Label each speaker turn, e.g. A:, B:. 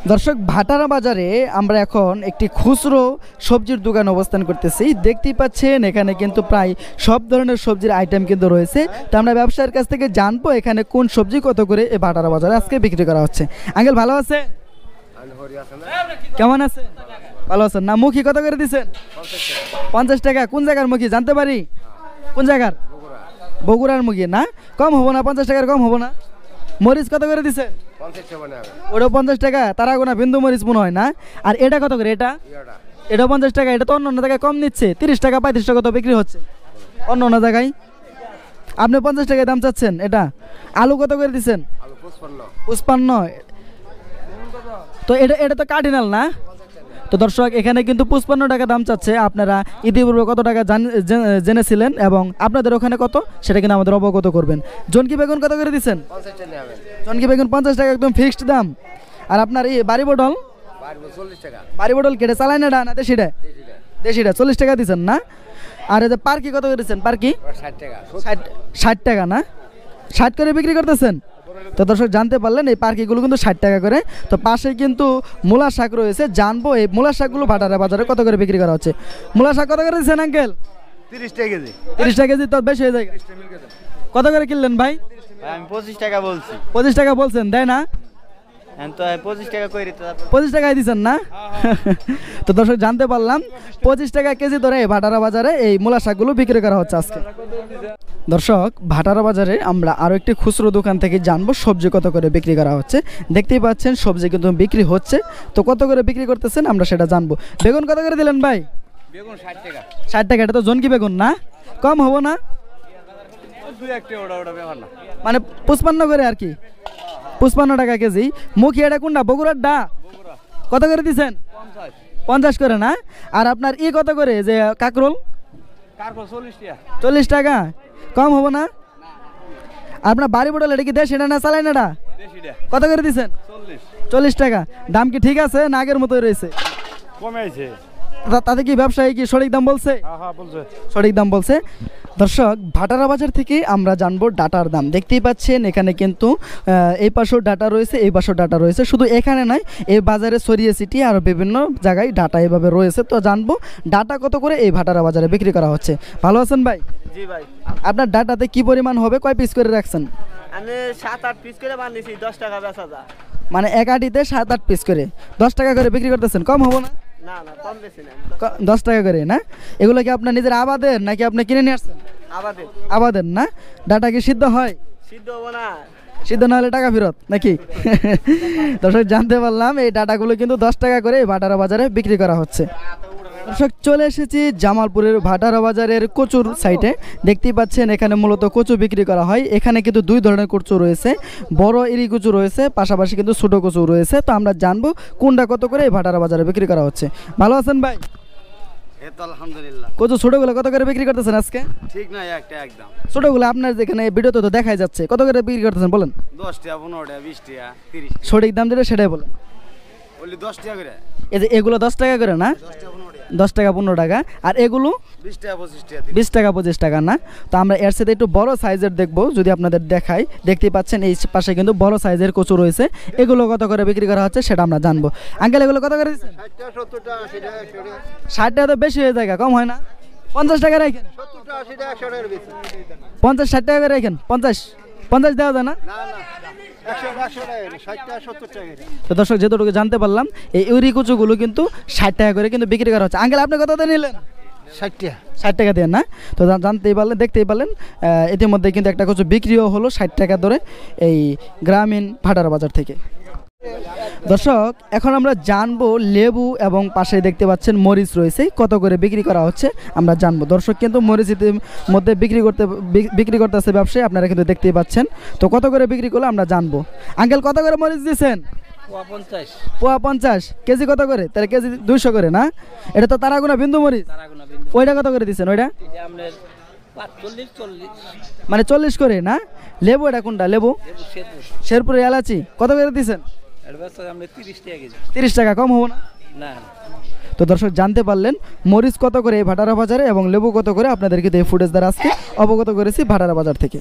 A: দর্শক ভাটারা বাজারে আমরা এখন একটি খুচরো সবজির দোকান অবস্থান করতেছি। দেখতেই পাচ্ছেন এখানে কিন্তু প্রায় সব ধরনের সবজির আইটেম কিন্তু রয়েছে। তো আমরা ব্যবসায়ীর কাছ থেকে জানবো এখানে কোন সবজি কত করে এই ভাটারা বাজারে আজকে বিক্রি করা হচ্ছে। আঙ্কেল ভালো আছে? কেমন আছে? ভালো আছেন না? মুখী কত করে দিচ্ছেন? 50 টাকা। কোন জায়গার মুখী জানতে পারি? কোন জায়গার? বগুড়ার মুখী না? কম হবো না? 50 টাকার কম হবো না? মরিচ কত করে দিছে? ওটা 50 টাকা। তারা গোনা বিন্দু মরিচ মনে হয় না। আর এটা কত করে? এটা 50 টাকা। এটা তো অন্য জায়গায় কম নিচ্ছে, 30 টাকা 35 টাকা তো বিক্রি হচ্ছে অন্য জায়গায়। আপনি 50 টাকায় দাম চাচ্ছেন। এটা আলু কত করে দিচ্ছেন? 55। তো এটা তো কার্ডিনাল না? তো দর্শক এখানে কিন্তু 55 টাকা দাম চাচ্ছে। আপনারা ইতিপূর্বে কত টাকা জেনেছিলেন এবং আপনাদের ওখানে কত সেটা কিন্তু আমাদের অবগত করবেন। জনকি বেগুন কত করে দিচ্ছেন? জনকি বেগুন 50 টাকা একদম ফিক্সড দাম। আর আপনার এই বাড়ি পটল? বাড়ি পটল কেটে চালাই না না দেশিটা? দেশিটা 40 টাকা দিচ্ছেন না? আর এই যে পার্কি কত করে দিচ্ছেন? পার্কি 60 টাকা না? 60 করে বিক্রি করতেছেন। তো দর্শক জানতে পারলেন এই পার্কিগুলো কিন্তু 60 টাকা করে। তো পাশে কিন্তু মূলা শাক রয়েছে, জানবো এই মূলা শাকগুলো ভাটারা বাজারে কত করে বিক্রি করা হচ্ছে। মূলা শাক কত করে দিচ্ছেন আঙ্কেল? 30 টাকা কেজি। 30 টাকা কেজি তো বেশি হয়ে যায়। কত করে কিনলেন ভাই?
B: আমি 25 টাকা বলছি।
A: 25 টাকা বলছেন, দেয় না?
B: তো 25 টাকা কইরি তো
A: 25 টাকায় দিচ্ছেন না? তো দর্শক জানতে পারলাম 25 টাকা কেজি ধরে ভাটারা বাজারে এই মূলা শাকগুলো বিক্রি করা হচ্ছে আজকে। দর্শক ভাটারা বাজারে আমরা আরও একটি খুচরো দোকান থেকে জানবো সবজি কত করে বিক্রি করা হচ্ছে। দেখতেই পাচ্ছেন সবজি কিন্তু বিক্রি হচ্ছে। তো কত করে বিক্রি করতেছেন আমরা সেটা জানবো। বেগুন কত করে দিলেন ভাই?
B: বেগুন 60 টাকা।
A: 60 টাকা। এটা তো জনকি বেগুন না? কম হবো না? মানে 55 করে আর কি, 55 টাকা কেজি। মুখী এটা কোনটা? বগুড়ার ডা? কত করে দিচ্ছেন? 50 করে না? আর আপনার ই কত করে যে কাকরোল? 40 টাকা। কম হবো না? আপনার বাড়ি পটল এটা কি দেশি না চালাই না? কত করে দিচ্ছেন? 40 টাকা। দাম কি ঠিক আছে না আগের মতোই রয়েছে?
B: কমেছে।
A: তাতে কি ব্যবসায়ী কি সঠিক দাম বলছে? সঠিক দাম বলছে। দর্শক ভাটারা বাজার থেকে আমরা জানবো ডাটার দাম। দেখতেই পাচ্ছেন এখানে কিন্তু এই পাশেও ডাটা রয়েছে, এই পাশেও ডাটা রয়েছে। শুধু এখানে নয়, এই বাজারে ছড়িয়ে ছিটিয়ে আরও বিভিন্ন জায়গায় ডাটা এভাবে রয়েছে। তো জানবো ডাটা কত করে এই ভাটারা বাজারে বিক্রি করা হচ্ছে। ভালো আছেন ভাই?
B: জি ভাই।
A: আপনার ডাটাতে কি পরিমাণ হবে? কয় পিস করে রাখছেন?
B: আমি 7-8 পিস করে বানিয়েছি, 10 টাকা বেচা যায়।
A: মানে এক আটিতে 7-8 পিস করে 10 টাকা করে বিক্রি করতেছেন। কম হবো না?
B: না না, কম বেশি না।
A: 10 টাকা করে না? এগুলো কি আপনার নিজের আবাদের নাকি আপনি কিনে নিয়ে আসছেন?
B: আবাদের।
A: আবাদের না? ডাটা কি সিদ্ধ হয়?
B: সিদ্ধ হবো না।
A: সিদ্ধ না হলে টাকা ফেরত নাকি? দর্শক জানতে পারলাম এই ডাটাগুলো কিন্তু 10 টাকা করে ভাটারা বাজারে বিক্রি করা হচ্ছে। দর্শক চলে এসেছি জামালপুরের ভাটারা বাজারের কচুর সাইটে। দেখতেই পাচ্ছেন এখানে মূলত কচু বিক্রি করা হয়। এখানে কিন্তু দুই ধরনের কচু রয়েছে, বড় ইরি কচু রয়েছে, পাশাপাশি কিন্তু ছোটো কচু রয়েছে। তো আমরা জানবো কোনটা কত করে এই ভাটারা বাজারে বিক্রি করা হচ্ছে। ভালো আছেন ভাই?
B: আলহামদুলিল্লাহ।
A: কচু ছোটোগুলো কত করে বিক্রি করতেছেন আজকে?
B: ঠিক নাই একটা একদম।
A: ছোটোগুলো আপনার যেখানে ভিডিওতে তো দেখাই যাচ্ছে, কত করে বিক্রি করতেছেন বলেন?
B: 10 টাকা, 15 টাকা, 20 টাকা, 30 টাকা।
A: সঠিক দাম যেটা সেটাই বলেন।
B: বলি 10 টাকা করে।
A: এই যে এগুলো 10 টাকা করে না? 10 টাকা 15 টাকা। আর এগুলো
B: 20 টাকা 25 টাকা।
A: 20 টাকা 25 টাকা না? তো আমরা এর সাথে একটু বড় সাইজের দেখবো যদি আপনাদের দেখাই। দেখতেই পাচ্ছেন এই পাশে কিন্তু বড় সাইজের কচু রয়েছে। এগুলো কত করে বিক্রি করা হচ্ছে সেটা আমরা জানবো। আঙ্কেল এগুলো কত করে দিচ্ছেন?
B: 60 টাকা, 70 টাকা, 80 টাকা, 100 টাকা।
A: 60 টাকা তো বেশি হয়ে যায়, কম হয় না? 50 টাকা রাখেন।
B: 70 টাকা, 80 টাকা, 100 টাকার বেশি।
A: 50-60 টাকা করে রাখেন। 50 দেওয়া যায় না?
B: না না, 100 টাকা, 60 টাকা, 70 টাকা।
A: তো দর্শক যেটুকু জানতে পারলাম এই ইউরি কচুগুলো কিন্তু 60 টাকা করে কিন্তু বিক্রি করা হচ্ছে। আঙ্কেল আপনি কত দিয়ে নিলেন?
B: 60 টাকা।
A: 60 টাকা দেন না? তো জানতেই পারলেন, দেখতেই পারলেন ইতিমধ্যে কিন্তু একটা কচু বিক্রিও হলো 60 টাকা ধরে এই গ্রামীণ ভাটারা বাজার থেকে। দর্শক এখন আমরা জানবো লেবু এবং পাশে দেখতে পাচ্ছেন মরিচ রয়েছে, কত করে বিক্রি করা হচ্ছে আমরা জানবো। দর্শক কিন্তু মরিচ মধ্যে বিক্রি করতেছে ব্যবসায়ী, আপনারা কিন্তু দেখতেই পাচ্ছেন। তো কত করে বিক্রি করলে আমরা জানবো। আঙ্কেল কত করে মরিচ দিচ্ছেন? পোয়া 50। কেজি কত করে? তাহলে কেজি 200 করে না? এটা তো তারাগুনা বিন্দু মরিচ। ওইটা কত করে দিচ্ছেন? ওইটা মানে 40 করে না? লেবু এটা কোনটা? লেবু শেরপুরের এলাচি কত করে দিচ্ছেন? 30 টাকা। কম হবো না? তো দর্শক জানতে পারলেন মরিচ কত করে এই ভাটারা বাজারে এবং লেবু কত করে, আপনাদেরকে এই ফুটেজ দ্বারা আজকে অবগত করেছি ভাটারা বাজার থেকে।